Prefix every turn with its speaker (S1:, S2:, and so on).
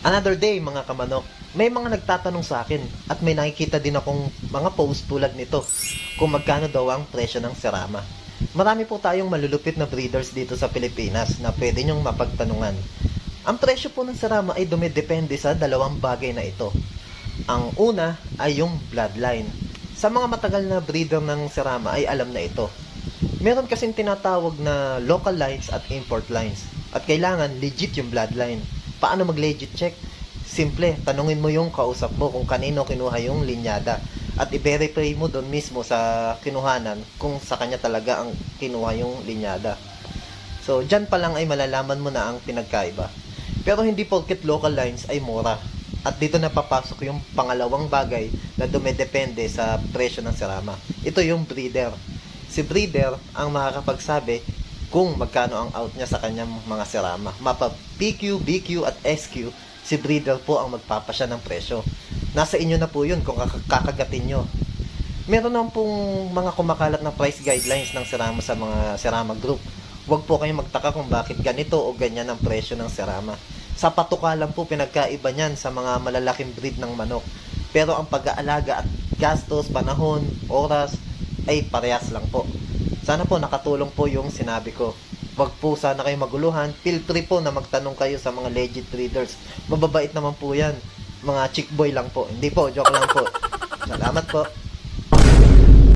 S1: Another day mga kamanok, may mga nagtatanong sa akin at may nakikita din akong mga post tulad nito kung magkano daw ang presyo ng Serama. Marami po tayong malulupit na breeders dito sa Pilipinas na pwede nyong mapagtanungan. Ang presyo po ng Serama ay dumidepende sa dalawang bagay na ito. Ang una ay yung bloodline. Sa mga matagal na breeder ng Serama ay alam na ito. Meron kasing tinatawag na local lines at import lines at kailangan legit yung bloodline. Paano mag-legit check? Simple, tanungin mo yung kausap mo kung kanino kinuha yung linyada at i-verify mo doon mismo sa kinuhanan kung sa kanya talaga ang kinuha yung linyada. So, dyan pa lang ay malalaman mo na ang pinagkaiba. Pero hindi porket local lines ay mura. At dito na papasok yung pangalawang bagay na dumedepende sa presyo ng Serama. Ito yung breeder. Si breeder ang makakapagsabi kung magkano ang out niya sa kanyang mga Serama. Mapa PQ, BQ at SQ, si breeder po ang magpapasya ng presyo. Nasa inyo na po yun kung kakagatin nyo. Meron naman pong mga kumakalat na price guidelines ng Serama sa mga Serama group. Huwag po kayong magtaka kung bakit ganito o ganyan ang presyo ng Serama. Sa patuka lang po pinagkaiba niyan sa mga malalaking breed ng manok. Pero ang pag-aalaga at gastos, panahon, oras ay parehas lang po. Sana po nakatulong po yung sinabi ko. Wag po sana kayo maguluhan. Feel free po na magtanong kayo sa mga legit breeders. Mababait naman po yan. Mga chick boy lang po. Hindi po, joke lang po. Salamat po.